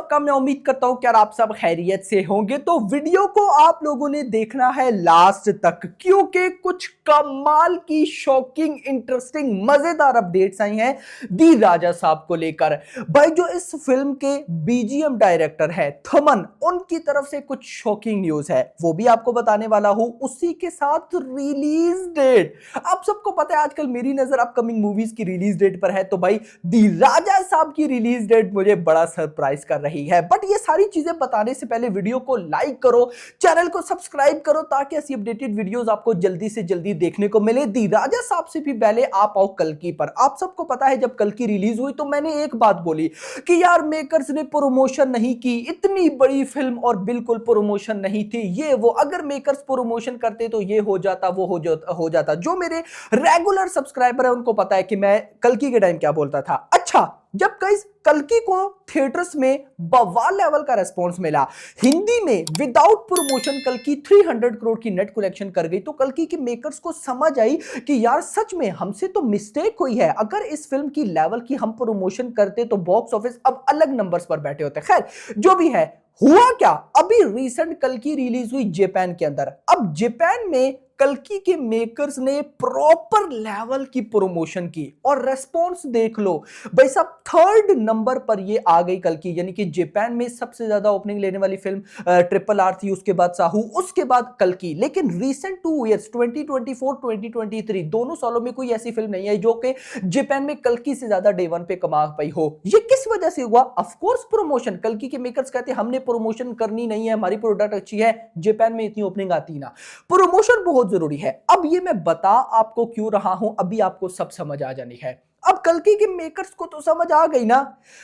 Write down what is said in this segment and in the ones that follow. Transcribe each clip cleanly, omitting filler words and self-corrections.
सबका मैं उम्मीद करता हूं कि यार आप सब खैरियत से होंगे। तो वीडियो को आप लोगों ने देखना है लास्ट तक, क्योंकि कुछ कमाल की शॉकिंग इंटरेस्टिंग मजेदार अपडेट्स आई हैं दी राजा साहब को लेकर। भाई जो इस फिल्म के बीजीएम डायरेक्टर है थमन, उनकी तरफ से कुछ शॉकिंग न्यूज है, वो भी आपको बताने वाला हूं। उसी के साथ रिलीज डेट, आप सबको पता है आजकल मेरी नजर अपकमिंग मूवीज की रिलीज डेट पर है, तो भाई दी राजा साहब की रिलीज डेट मुझे बड़ा सरप्राइज कर रही है। बट ये सारी चीजें बताने से पहले वीडियो को लाइक करो, चैनल को सब्सक्राइब करो, ताकि ऐसी अपडेटेड वीडियोस आपको जल्दी से जल्दी देखने को मिले। दी राजा साहब से भी पहले आप आओ कल्कि पर। आप सबको पता है जब कल्कि रिलीज हुई तो मैंने एक बात बोली कि यार मेकर्स ने प्रमोशन नहीं की, इतनी बड़ी फिल्म और बिल्कुल प्रमोशन नहीं थी, ये वो। अगर मेकर्स प्रमोशन करते तो ये हो जाता, वो हो जाता। जो मेरे रेगुलर सब्सक्राइबर है उनको पता है कि मैं कल्कि के टाइम क्या बोलता था। अच्छा, जब गाइस कल्कि को थिएटर्स में बवाल लेवल का रेस्पॉन्स मिला, हिंदी में विदाउट प्रमोशन कल्कि 300 करोड़ की नेट कलेक्शन कर गई, तो कल्कि के मेकर्स को समझ आई कि यार सच में हमसे तो मिस्टेक हुई है। अगर इस फिल्म की लेवल की हम प्रमोशन करते तो बॉक्स ऑफिस अब अलग नंबर्स पर बैठे होते। खैर जो भी है, हुआ क्या, अभी रिसेंट कल्कि रिलीज हुई जापान के अंदर। अब जापान में कल्कि के मेकर्स ने प्रॉपर लेवल की प्रमोशन की और रेस्पॉन्स देख लो भाई साहब, 3rd नंबर पर ये आ गई कल्कि। यानी कि जापान में सबसे ज्यादा ओपनिंग लेने वाली फिल्म RRR थी, उसके बाद साहू, उसके बाद कल्कि। लेकिन रिसेंट 2 इयर्स 2024 2023 दोनों सालों में कोई ऐसी फिल्म नहीं आई जो कि जापान में कल्कि से ज्यादा डे 1 पे कमा पाई हो। ये किस वजह से हुआ? Of course promotion. कल्कि के मेकर्स कहते हैं हमने प्रमोशन करनी नहीं है, हमारी प्रोडक्ट अच्छी है, जापान में इतनी ओपनिंग आती ना, प्रमोशन बहुत जरूरी है। अब ये मैं बता आपको क्यों रहा हूं, अभी आपको सब समझ आ जानी है। अब कल्कि के मेकर्स को तो समझ आ गई ना,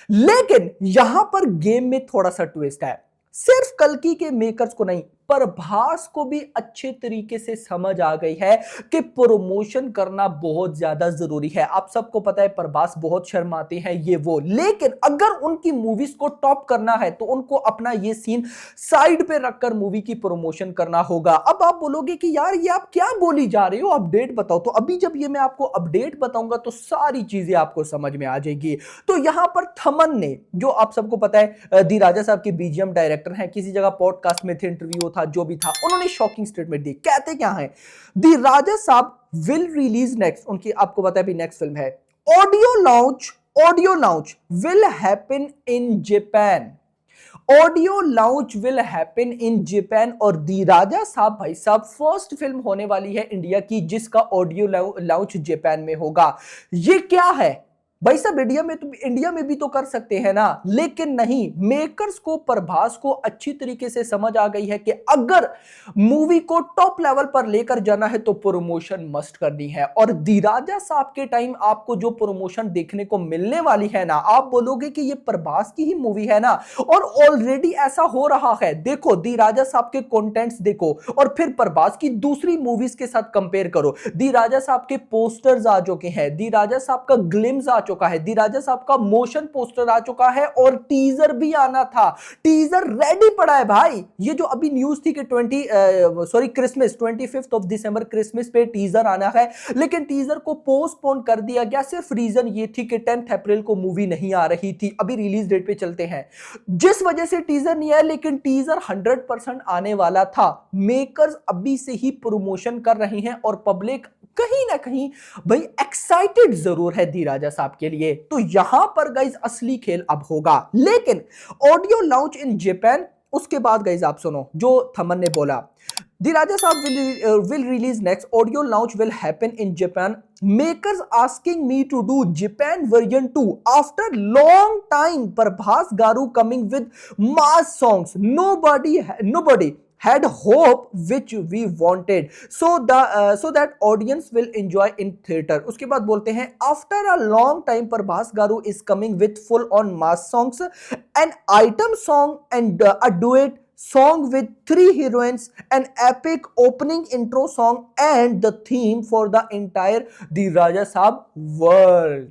लेकिन यहां पर गेम में थोड़ा सा ट्विस्ट है। सिर्फ कल्कि के मेकर्स को नहीं, प्रभास को भी अच्छे तरीके से समझ आ गई है कि प्रमोशन करना बहुत ज्यादा जरूरी है। आप सबको पता है प्रभास बहुत शर्माते हैं ये वो, लेकिन अगर उनकी मूवीज को टॉप करना है तो उनको अपना ये सीन साइड पे रखकर मूवी की प्रमोशन करना होगा। अब आप बोलोगे कि यार ये आप क्या बोली जा रहे हो, अपडेट बताओ। तो अभी जब ये मैं आपको अपडेट बताऊंगा तो सारी चीजें आपको समझ में आ जाएगी। तो यहां पर थमन ने, जो आप सबको पता है दी राजा साहब के बीजीएम डायरेक्टर हैं, किसी जगह पॉडकास्ट में थे, इंटरव्यू था, जो भी था, उन्होंने शॉकिंग स्टेटमेंट दी। कहते क्या है, दी राजा साहब विल रिलीज नेक्स्ट, उनकी आपको पता है भी नेक्स्ट फिल्म है, audio launch will happen in Japan. Audio launch will happen in Japan. और दी राजा साहब भाई साहब फर्स्ट फिल्म होने वाली है इंडिया की जिसका ऑडियो लॉन्च जापान में होगा। ये क्या है भाई साहब, इंडिया में भी तो कर सकते हैं ना, लेकिन नहीं। मेकर्स को, प्रभास को अच्छी तरीके से समझ आ गई है कि अगर मूवी को टॉप लेवल पर लेकर जाना है तो प्रमोशन मस्ट करनी है। और दी राजा साहब के टाइम आपको जो प्रमोशन देखने को मिलने वाली है ना, आप बोलोगे कि ये प्रभास की ही मूवी है ना, और ऑलरेडी ऐसा हो रहा है। देखो दी राजा साहब के कंटेंट्स देखो और फिर प्रभास की दूसरी मूवीज के साथ कंपेयर करो। दी राजा साहब के पोस्टर्स आ चुके हैं, दी राजा साहब का ग्लिम्स आ चुका है, दी राजा साहब का मोशन पोस्टर आ चुका है, और टीजर भी आना था। टीजर रेडी पड़ा है भाई। ये जो अभी न्यूज थी कि क्रिसमस 25 ऑफ दिसंबर क्रिसमस पे टीजर आना है, लेकिन टीजर को पोस्टपोन कर दिया गया। सिर्फ रीजन ये थी कि 10 अप्रैल को मूवी नहीं आ रही थी। अभी रिलीज डेट पे चलते हैं, जिस वजह से टीजर नहीं आया, लेकिन टीजर 100% आने वाला था। मेकर्स अभी से ही प्रमोशन कर रहे हैं और पब्लिक कहीं ना कहीं भाई एक्साइटेड जरूर है दी राजा साहब के लिए। तो यहां पर गाइज असली खेल अब होगा। लेकिन ऑडियो लॉन्च इन जापान, उसके बाद गाइज आप सुनो जो थमन ने बोला, दी राजा साहब will release next, audio launch will happen in Japan, makers asking me to do Japan version 2 after long time, Prabhas Garu coming with mass songs, nobody had hope which we wanted, so that audience will enjoy in theater। उसके बाद बोलते हैं after a long time Prabhas Garu is coming with full on mass songs, an item song and a duet song with 3 heroines, an epic opening intro song and the theme for the entire Di Raja Saab world।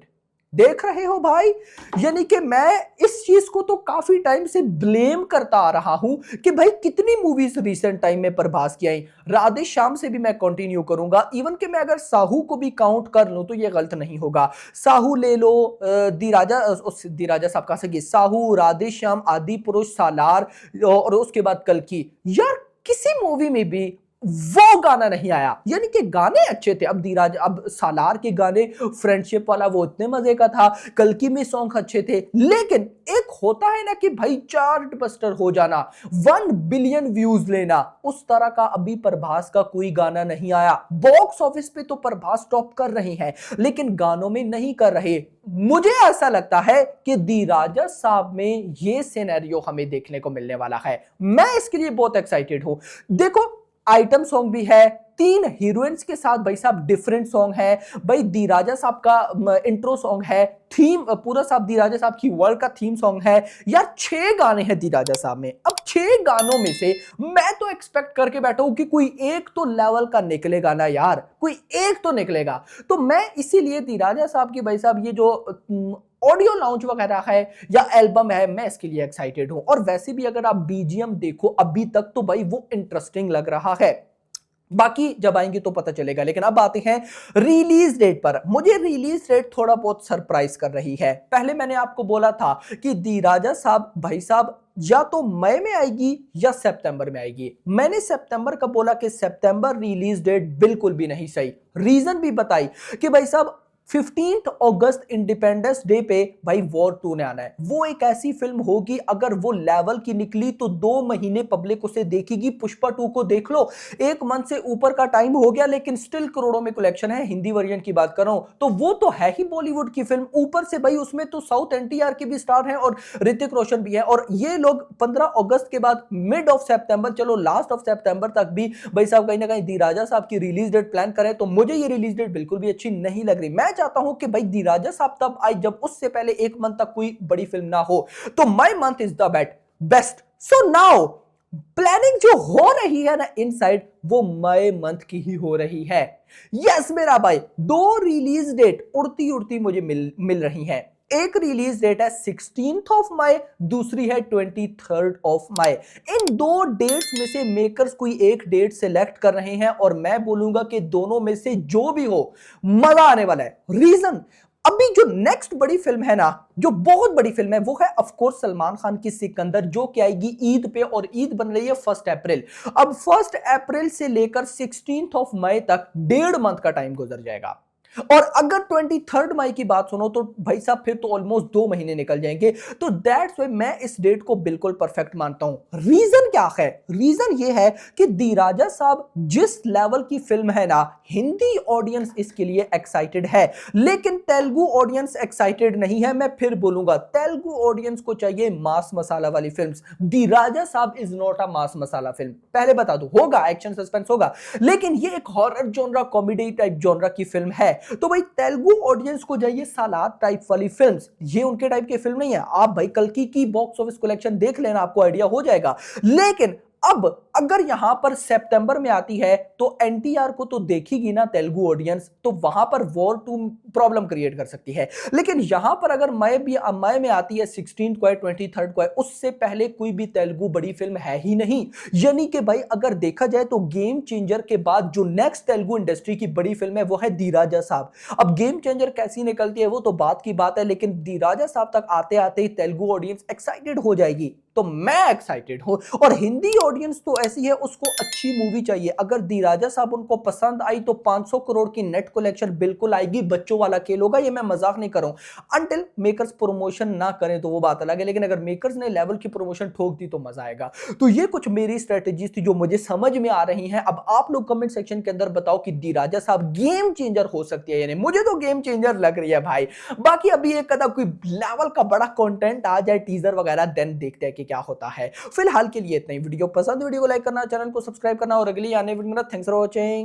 देख रहे हो भाई, यानी कि मैं इस चीज को तो काफी टाइम से ब्लेम करता आ रहा हूं कि भाई कितनी मूवीज रिसेंट टाइम में प्रभास की आई। राधे श्याम से भी मैं कंटिन्यू करूंगा, इवन कि मैं अगर साहू को भी काउंट कर लूं तो ये गलत नहीं होगा। साहू ले लो, दी राजा साहब का सगी, साहू, राधे श्याम, आदि पुरुष, सालार, और उसके बाद कल की। यार किसी मूवी में भी वो गाना नहीं आया, यानी कि गाने अच्छे थे। अब सालार के गाने, फ्रेंडशिप वाला वो इतने मजे का था, कल्कि में सॉन्ग अच्छे थे, लेकिन एक होता है ना कि भाई चार्ट बस्टर हो जाना, 1 बिलियन व्यूज लेना, उस तरह का अभी प्रभास का कोई गाना नहीं आया। बॉक्स ऑफिस पे तो प्रभास टॉप कर रहे हैं, लेकिन गानों में नहीं कर रहे। मुझे ऐसा लगता है कि दी राजा साहब में ये सिनेरियो हमें देखने को मिलने वाला है। मैं इसके लिए बहुत एक्साइटेड हूं। देखो, आइटम सॉन्ग भी है, 3 हीरोइंस के साथ भाई साहब डिफरेंट सॉन्ग है, भाई दी राजा साहब का इंट्रो सॉन्ग है, थीम पूरा साहब दी राजा साहब की वर्ल्ड का थीम सॉन्ग है। यार 6 गाने हैं दी राजा साहब में। अब 6 गानों में से मैं तो एक्सपेक्ट करके बैठा हूं कि कोई एक तो लेवल का निकलेगा ना यार, कोई एक तो निकलेगा। तो मैं इसीलिए दी राजा साहब की भाई साहब ये जो ऑडियो लॉन्च वगैरह है या एल्बम है, मैं इसके लिए एक्साइटेड हूं। और वैसे भी अगर आप बीजीएम देखो अभी तक तो भाई वो इंटरेस्टिंग लग रहा है। बाकी जब आएंगे तो पता चलेगा। लेकिन अब आते हैं रिलीज डेट पर। मुझे रिलीज डेट थोड़ा बहुत सरप्राइज कर रही है। पहले मैंने आपको बोला था कि दी राजा साहब भाई साहब या तो मई में आएगी या सितंबर में आएगी। मैंने सितंबर का बोला कि सितंबर रिलीज डेट बिल्कुल भी नहीं सही। रीजन भी बताई कि भाई साहब 15 अगस्त इंडिपेंडेंस डे पे भाई वॉर 2 ने आना है। वो एक ऐसी फिल्म होगी, अगर वो लेवल की निकली तो 2 महीने पब्लिक उसे देखेगी। पुष्पा 2 को देख लो, 1 मंथ से ऊपर का टाइम हो गया, लेकिन स्टिल करोड़ों में कलेक्शन है। हिंदी वर्जन की बात कर रहा हूं तो वो तो है ही बॉलीवुड की फिल्म, ऊपर से भाई उसमें तो साउथ एनटीआर के भी स्टार हैं और ऋतिक रोशन भी है। और ये लोग 15 अगस्त के बाद मिड ऑफ सितंबर, चलो लास्ट ऑफ सितंबर तक भी भाई साहब कहीं ना कहीं दी राजा साहब की रिलीज डेट प्लान करें, तो मुझे ये रिलीज डेट बिल्कुल भी अच्छी नहीं लग रही। मैं चाहता हूं कि भाई दी राजा साहब तब आए जब उससे पहले 1 मंथ तक कोई बड़ी फिल्म ना हो। तो May month is the best. So now planning जो हो रही है ना इनसाइड, वो मई मंथ की ही हो रही है। यस मेरा भाई, 2 रिलीज डेट उड़ती उड़ती मुझे मिल रही हैं। एक रिलीज डेट है 16th ऑफ मई, दूसरी है 23rd of May. In 2 dates में से मेकर्स कोई एक डेट सिलेक्ट कर रहे हैं और मैं बोलूंगा कि दोनों में से जो भी हो मजा आने वाला है। रीजन, अभी जो नेक्स्ट बड़ी फिल्म है ना, जो बहुत बड़ी फिल्म है, वो है ऑफ कोर्स सलमान खान की सिकंदर, जो कि आएगी ईद पे, और ईद बन रही है 1 अप्रैल। अब 1 अप्रैल से लेकर 16th ऑफ मई तक 1.5 मंथ का टाइम गुजर जाएगा। और अगर 23rd मई की बात सुनो तो भाई साहब फिर तो ऑलमोस्ट 2 महीने निकल जाएंगे। तो दैट्स व्हाई मैं इस डेट को बिल्कुल परफेक्ट मानता हूं। रीजन क्या है? रीजन ये है कि दी राजा साहब जिस लेवल की फिल्म है ना, हिंदी ऑडियंस इसके लिए एक्साइटेड है, लेकिन तेलुगु ऑडियंस एक्साइटेड नहीं है। मैं फिर बोलूंगा, तेलुगु ऑडियंस को चाहिए मास मसाला वाली फिल्म्स। दी राजा साहब is not a mass masala film, पहले बता दूं। होगा एक्शन सस्पेंस होगा, लेकिन ये एक horror genre, comedy type genre की फिल्म है। तो भाई तेलुगु ऑडियंस को चाहिए सालार टाइप वाली फिल्म्स, ये उनके टाइप की फिल्म नहीं है। आप भाई कल्कि की बॉक्स ऑफिस कलेक्शन देख लेना, आपको आइडिया हो जाएगा। लेकिन अब अगर यहां पर सितंबर में आती है तो एनटीआर को तो देखेगी ना तेलुगु ऑडियंस, तो वहां पर वॉर 2 प्रॉब्लम क्रिएट कर सकती है। लेकिन यहां पर अगर मई में आती है 16 को है, 23 को है, उससे पहले कोई भी तेलुगु बड़ी फिल्म है ही नहीं। यानी कि भाई अगर देखा जाए तो गेम चेंजर के बाद जो नेक्स्ट तेलुगु इंडस्ट्री की बड़ी फिल्म है वो है दी राजा साहब। अब गेम चेंजर कैसी निकलती है वो तो बात की बात है, लेकिन दी राजा साहब तक आते आते ही तेलुगु ऑडियंस एक्साइटेड हो जाएगी। तो मैं एक्साइटेड हूं, और हिंदी ऑडियंस तो ऐसी है, उसको अच्छी मूवी चाहिए। अगर दी राजा साहब उनको पसंद आई तो 500 करोड़ की नेट कलेक्शन बिल्कुल आएगी, बच्चों वाला खेल होगा। ये मैं मजाक नहीं कर रहा हूं। अनटिल मेकर्स प्रमोशन ना करें तो वो बात अलग है, लेकिन अगर मेकर्स ने लेवल की प्रमोशन ठोक दी तो मजा आएगा। तो ये कुछ मेरी स्ट्रेटेजीज थी जो मुझे समझ में आ रही हैं। अब आप लोग कमेंट सेक्शन के अंदर बताओ कि दी राजा साहब गेम चेंजर हो सकती है या नहीं। मुझे तो गेम चेंजर लग रही है भाई। बाकी अभी एक कदा कोई लेवल का बड़ा कंटेंट आ जाए, टीजर वगैरह, देन देखते हैं कि क्या होता है। फिलहाल के लिए इतना ही। वीडियो पसंद, वीडियो को लाइक करना, चैनल को सब्सक्राइब करना, और अगली आने वीडियो में। Thanks for watching.